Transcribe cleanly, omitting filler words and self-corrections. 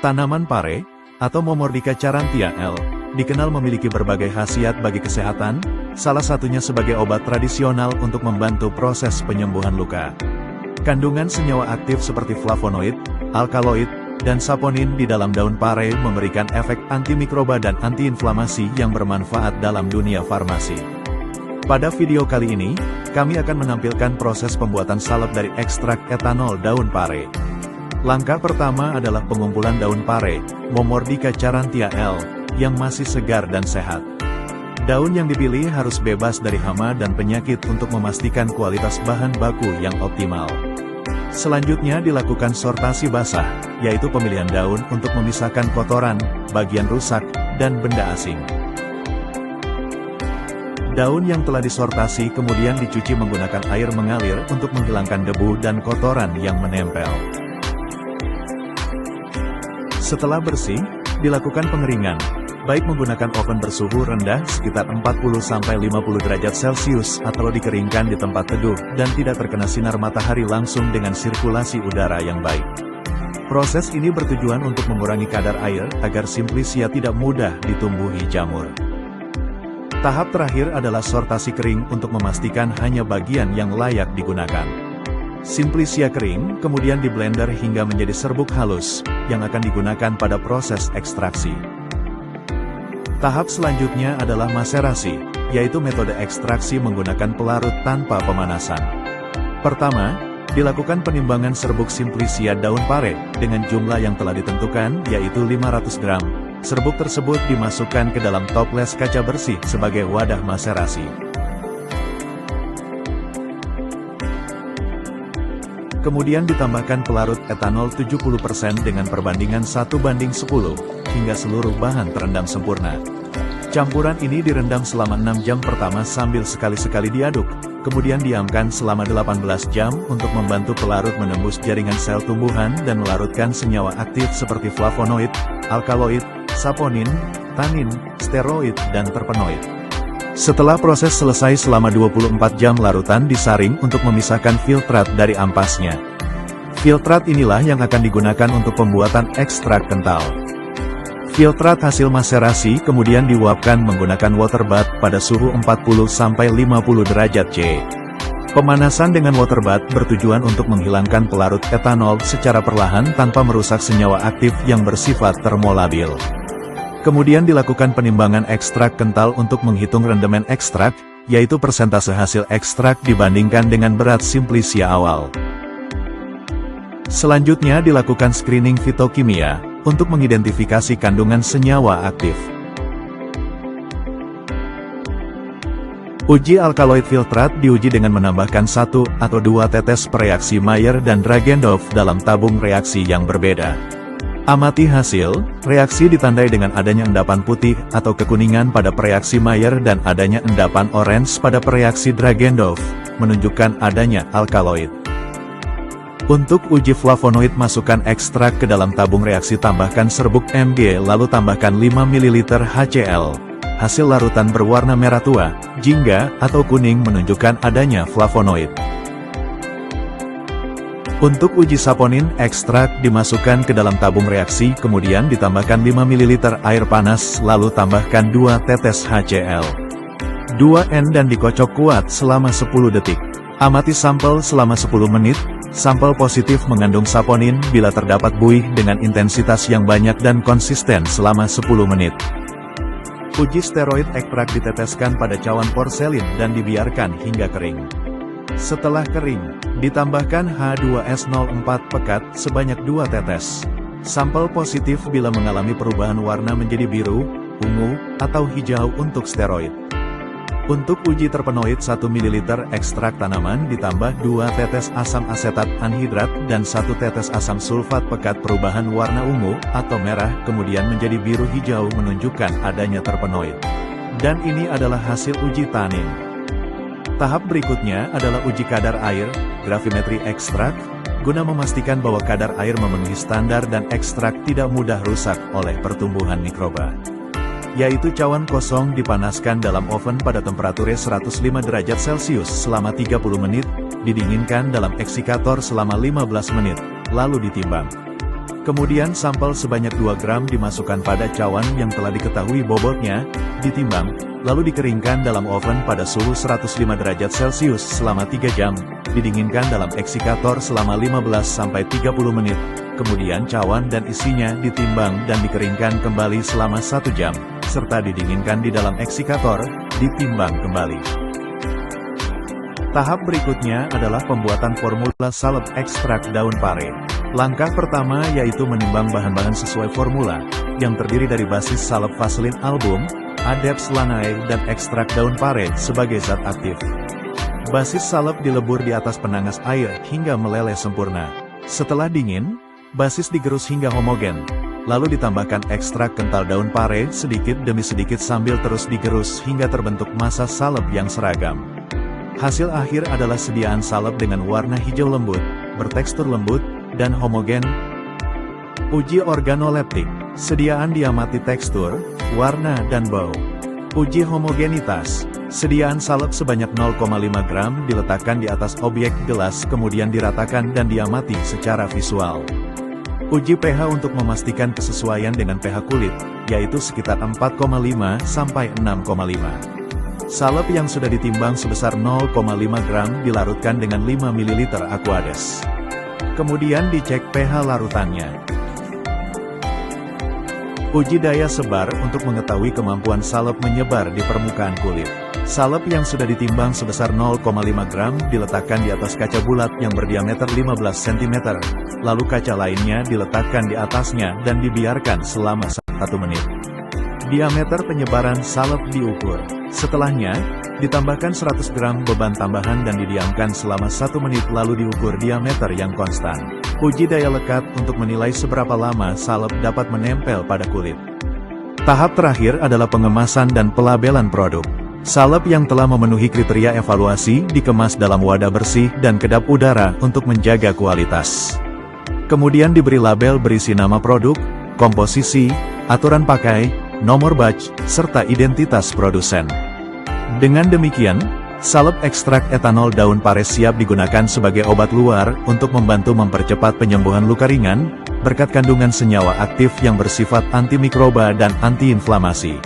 Tanaman pare, atau Momordica charantia L, dikenal memiliki berbagai khasiat bagi kesehatan, salah satunya sebagai obat tradisional untuk membantu proses penyembuhan luka. Kandungan senyawa aktif seperti flavonoid, alkaloid, dan saponin di dalam daun pare memberikan efek antimikroba dan antiinflamasi yang bermanfaat dalam dunia farmasi. Pada video kali ini, kami akan menampilkan proses pembuatan salep dari ekstrak etanol daun pare. Langkah pertama adalah pengumpulan daun pare, Momordica charantia L, yang masih segar dan sehat. Daun yang dipilih harus bebas dari hama dan penyakit untuk memastikan kualitas bahan baku yang optimal. Selanjutnya dilakukan sortasi basah, yaitu pemilihan daun untuk memisahkan kotoran, bagian rusak, dan benda asing. Daun yang telah disortasi kemudian dicuci menggunakan air mengalir untuk menghilangkan debu dan kotoran yang menempel. Setelah bersih, dilakukan pengeringan, baik menggunakan oven bersuhu rendah sekitar 40-50 derajat Celcius atau dikeringkan di tempat teduh dan tidak terkena sinar matahari langsung dengan sirkulasi udara yang baik. Proses ini bertujuan untuk mengurangi kadar air agar Simplicia tidak mudah ditumbuhi jamur. Tahap terakhir adalah sortasi kering untuk memastikan hanya bagian yang layak digunakan. Simplicia kering kemudian diblender hingga menjadi serbuk halus, yang akan digunakan pada proses ekstraksi. Tahap selanjutnya adalah maserasi, yaitu metode ekstraksi menggunakan pelarut tanpa pemanasan. Pertama, dilakukan penimbangan serbuk Simplicia daun pare, dengan jumlah yang telah ditentukan, yaitu 500 gram. Serbuk tersebut dimasukkan ke dalam toples kaca bersih sebagai wadah maserasi. Kemudian ditambahkan pelarut etanol 70% dengan perbandingan 1:10, hingga seluruh bahan terendam sempurna. Campuran ini direndam selama 6 jam pertama sambil sekali-sekali diaduk, kemudian diamkan selama 18 jam untuk membantu pelarut menembus jaringan sel tumbuhan dan melarutkan senyawa aktif seperti flavonoid, alkaloid, saponin, tanin, steroid, dan terpenoid. Setelah proses selesai selama 24 jam larutan disaring untuk memisahkan filtrat dari ampasnya. Filtrat inilah yang akan digunakan untuk pembuatan ekstrak kental. Filtrat hasil maserasi kemudian diuapkan menggunakan water bath pada suhu 40-50 derajat C. Pemanasan dengan water bath bertujuan untuk menghilangkan pelarut etanol secara perlahan tanpa merusak senyawa aktif yang bersifat termolabil. Kemudian dilakukan penimbangan ekstrak kental untuk menghitung rendemen ekstrak, yaitu persentase hasil ekstrak dibandingkan dengan berat Simplicia awal. Selanjutnya dilakukan screening fitokimia, untuk mengidentifikasi kandungan senyawa aktif. Uji alkaloid filtrat diuji dengan menambahkan 1 atau 2 tetes per reaksi Mayer dan Dragendorf dalam tabung reaksi yang berbeda. Amati hasil, reaksi ditandai dengan adanya endapan putih atau kekuningan pada reaksi Mayer dan adanya endapan orange pada reaksi Dragendorf, menunjukkan adanya alkaloid. Untuk uji flavonoid masukkan ekstrak ke dalam tabung reaksi tambahkan serbuk Mg lalu tambahkan 5 ml HCl. Hasil larutan berwarna merah tua, jingga, atau kuning menunjukkan adanya flavonoid. Untuk uji saponin, ekstrak dimasukkan ke dalam tabung reaksi kemudian ditambahkan 5 ml air panas lalu tambahkan 2 tetes HCl. 2N dan dikocok kuat selama 10 detik. Amati sampel selama 10 menit, sampel positif mengandung saponin bila terdapat buih dengan intensitas yang banyak dan konsisten selama 10 menit. Uji steroid ekstrak diteteskan pada cawan porselin dan dibiarkan hingga kering. Setelah kering, ditambahkan H2S04 pekat sebanyak 2 tetes. Sampel positif bila mengalami perubahan warna menjadi biru, ungu, atau hijau untuk steroid. Untuk uji terpenoid 1 ml ekstrak tanaman ditambah 2 tetes asam asetat anhidrat dan 1 tetes asam sulfat pekat perubahan warna ungu atau merah kemudian menjadi biru hijau menunjukkan adanya terpenoid. Dan ini adalah hasil uji tanin. Tahap berikutnya adalah uji kadar air, gravimetri ekstrak, guna memastikan bahwa kadar air memenuhi standar dan ekstrak tidak mudah rusak oleh pertumbuhan mikroba. Yaitu cawan kosong dipanaskan dalam oven pada temperatur 105 derajat Celcius selama 30 menit, didinginkan dalam eksikator selama 15 menit, lalu ditimbang. Kemudian sampel sebanyak 2 gram dimasukkan pada cawan yang telah diketahui bobotnya, ditimbang, lalu dikeringkan dalam oven pada suhu 105 derajat Celcius selama 3 jam, didinginkan dalam eksikator selama 15-30 menit, kemudian cawan dan isinya ditimbang dan dikeringkan kembali selama 1 jam, serta didinginkan di dalam eksikator, ditimbang kembali. Tahap berikutnya adalah pembuatan formula salep ekstrak daun pare. Langkah pertama yaitu menimbang bahan-bahan sesuai formula, yang terdiri dari basis salep Vaseline album, Adepts Lanai dan ekstrak daun pare sebagai zat aktif. Basis salep dilebur di atas penangas air hingga meleleh sempurna. Setelah dingin, basis digerus hingga homogen, lalu ditambahkan ekstrak kental daun pare sedikit demi sedikit sambil terus digerus hingga terbentuk massa salep yang seragam. Hasil akhir adalah sediaan salep dengan warna hijau lembut, bertekstur lembut, dan homogen. Uji organoleptik, sediaan diamati tekstur, warna dan bau. Uji homogenitas, sediaan salep sebanyak 0,5 gram diletakkan di atas objek gelas kemudian diratakan dan diamati secara visual. Uji pH untuk memastikan kesesuaian dengan pH kulit, yaitu sekitar 4,5 sampai 6,5. Salep yang sudah ditimbang sebesar 0,5 gram dilarutkan dengan 5 ml Aquades. Kemudian dicek pH larutannya. Uji daya sebar untuk mengetahui kemampuan salep menyebar di permukaan kulit. Salep yang sudah ditimbang sebesar 0,5 gram diletakkan di atas kaca bulat yang berdiameter 15 cm, lalu kaca lainnya diletakkan di atasnya dan dibiarkan selama 1 menit. Diameter penyebaran salep diukur. Setelahnya, ditambahkan 100 gram beban tambahan dan didiamkan selama 1 menit lalu diukur diameter yang konstan. Uji daya lekat untuk menilai seberapa lama salep dapat menempel pada kulit. Tahap terakhir adalah pengemasan dan pelabelan produk. Salep yang telah memenuhi kriteria evaluasi dikemas dalam wadah bersih dan kedap udara untuk menjaga kualitas. Kemudian diberi label berisi nama produk, komposisi, aturan pakai, nomor batch, serta identitas produsen. Dengan demikian, salep ekstrak etanol daun pare siap digunakan sebagai obat luar untuk membantu mempercepat penyembuhan luka ringan, berkat kandungan senyawa aktif yang bersifat antimikroba dan antiinflamasi.